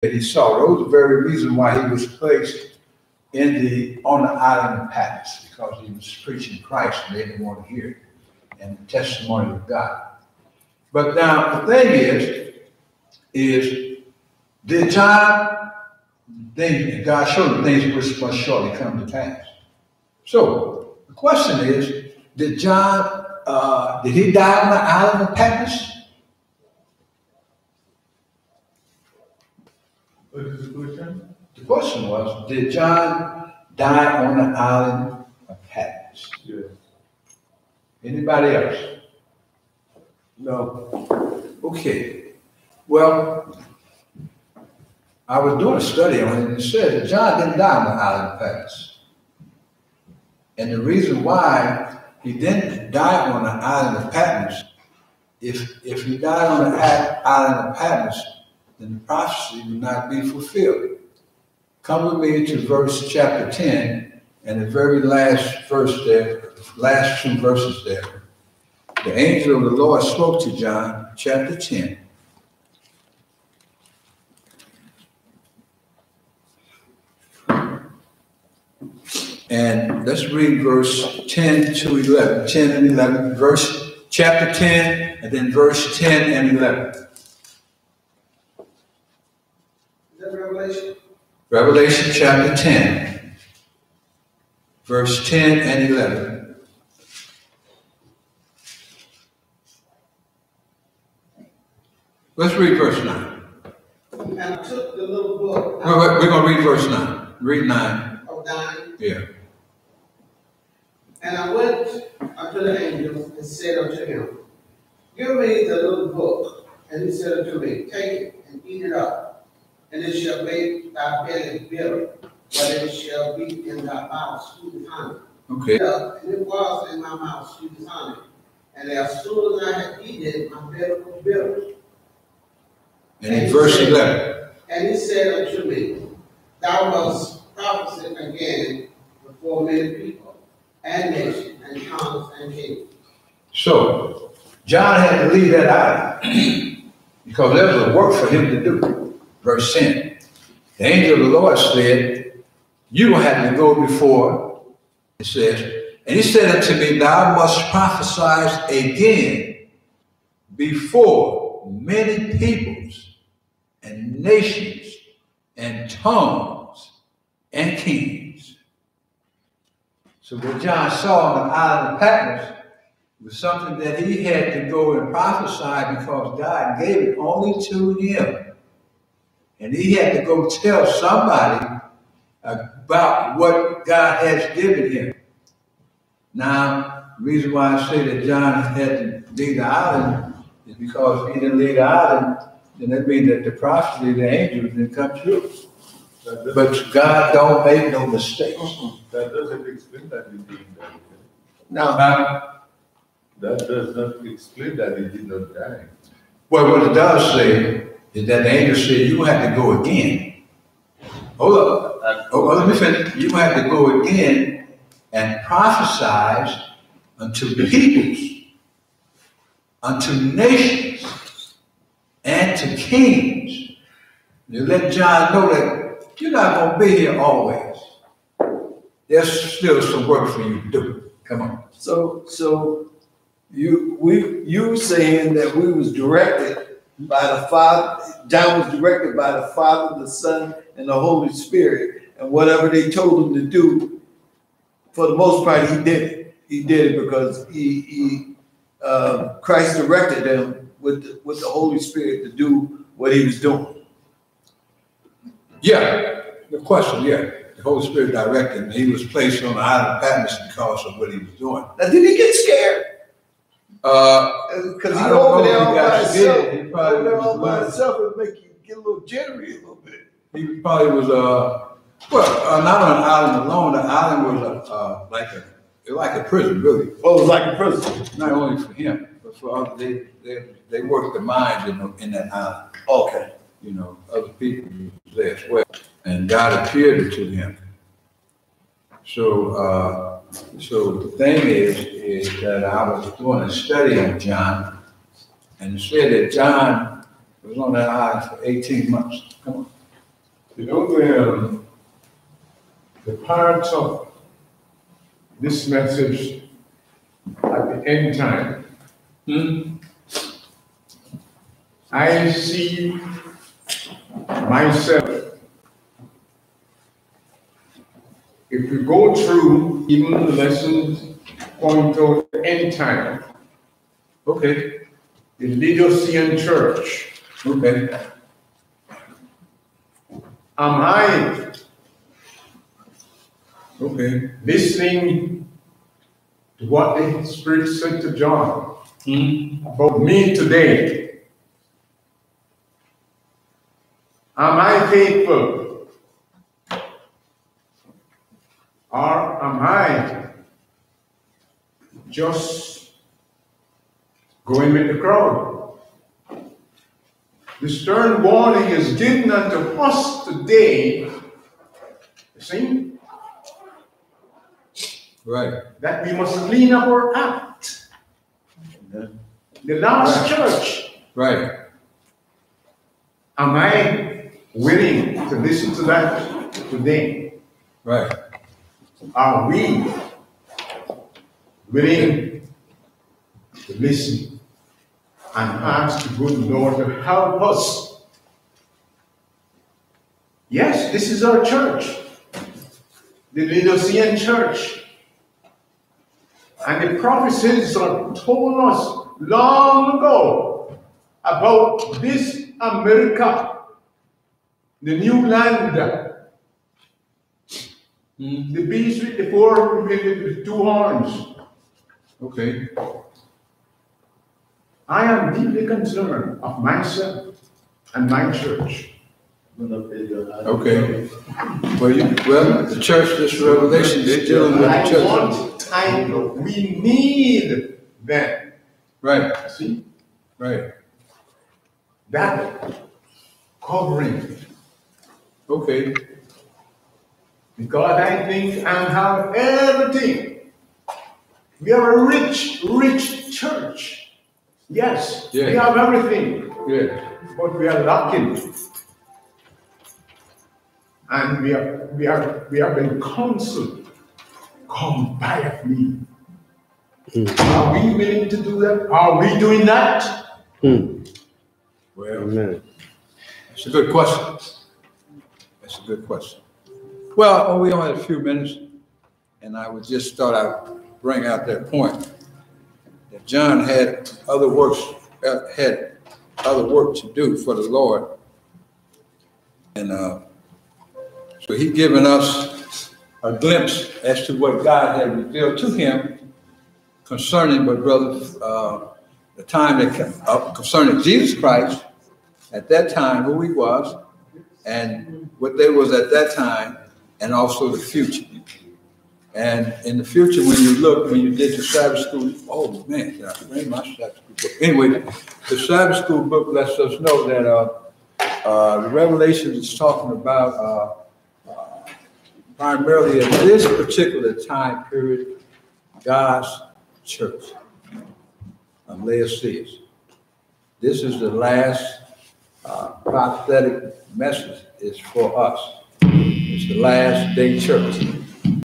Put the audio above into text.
that he saw. Those are the very reason why he was placed on the island of Patmos, because he was preaching Christ and they didn't want to hear it, and the testimony of God. But now the thing is did John, God showed him things which must shortly come to pass. So the question is, did John, did he die on the island of Patmos? What is the question? The question was, did John die on the island of Patmos? Yes. Anybody else? No. Okay. Well, I was doing a study on it, and it said that John didn't die on the island of Patmos. And the reason why he didn't die on the island of Patmos, if he died on the island of Patmos, then the prophecy would not be fulfilled. Come with me to verse chapter 10, and the very last verse there, last two verses there. The angel of the Lord spoke to John, chapter 10. And let's read verse 10 to 11, 10 and 11, chapter 10, and then verse 10 and 11. Is that Revelation? Revelation chapter 10, verse 10 and 11. Let's read verse 9. And I took the little book. We're going to read verse 9. Read 9. Of 9. Yeah. And I went unto the angel and said unto him, Give me the little book. And he said unto me, Take it and eat it up, and it shall make thy belly bitter, but it shall be in thy mouth sweet as honey. Okay. And it was in my mouth sweet as honey. And as soon as I had eaten it, my belly was bitter. And in verse 11. And he said unto me, Thou must prophesy again before many people, and nations, and tongues, and kings. So, John had to leave that out because there was a work for him to do. Verse 10. The angel of the Lord said, You will have to go before, it says, and he said unto me, Thou must prophesy again before many peoples and nations and tongues and kings. So what John saw on the island of Patmos was something that he had to go and prophesy because God gave it only to him. And he had to go tell somebody about what God has given him. Now, the reason why I say that John had to leave the island is because if he didn't leave the island, then that means that the prophecy of the angels didn't come true. But God don't make no mistakes. That doesn't explain that he didn't die. Now, that does not explain that he did not die. well, what it does say is that the angel said, you have to go again. Hold up. Let me finish. You have to go again and prophesy unto peoples, unto nations, and to kings. You let John know that you're not going to be here always. There's still some work for you to do. Come on. So you saying that we was directed by the Father, John was directed by the Father, the Son, and the Holy Spirit, and whatever they told him to do, for the most part, he did it. He did it because Christ directed him with the Holy Spirit to do what he was doing. Yeah, the question, yeah. The Holy Spirit directed him. He was placed on the island of Patmos because of what he was doing. Now, did he get scared? Because he over there all by himself. He probably over there all by himself would make you get a little jittery a little bit. He probably was not on an island alone. The island was like a prison, really. Oh, it was like a prison. Not only for him, but for others. They worked the mines in that island. Okay. You know, other people was there as well, and God appeared to him. So the thing is that I was doing a study on John, and it said that John was on that island for 18 months. Come on. You know, the part of this message at the end time, I see myself. If we go through even the lessons point out the end time, okay, the Laodicean church, okay, am I, okay, listening to what the Spirit said to John about me today? Am I faithful? Or am I just going with the crowd? The stern warning is given unto us today, you see? Right. That we must clean up our act. The last church. Right. Am I willing to listen to that today? Right. Are we willing to listen and ask the good Lord to help us? Yes, this is our church, the Laodicean church. And the prophecies are told us long ago about this America, the new land. The beast with the four with two horns. Okay. I am deeply concerned of myself and my church. Okay. Well, the church, this revelation is dealing with the church. We need them. Right. See? Right. That covering. Okay. Because I think I have everything. We are a rich, rich church. Yes, we have everything. Yeah. But we are lacking. And we have been counseled. Come buy of me. Are we willing to do that? Are we doing that? Well, amen. That's a good question. That's a good question. Well, we only have a few minutes, and I would just thought I'd bring out that point that John had other work to do for the Lord, and so he given us a glimpse as to what God had revealed to him concerning, but brother, the time that concerning Jesus Christ at that time, who he was, and what there was at that time. And also the future. And in the future, when you did the Sabbath school, oh man, did I bring my Sabbath school book? Anyway, the Sabbath school book lets us know that the Revelation is talking about primarily at this particular time period, God's church, Laodicea. This is the last prophetic message is for us. It's the last day church.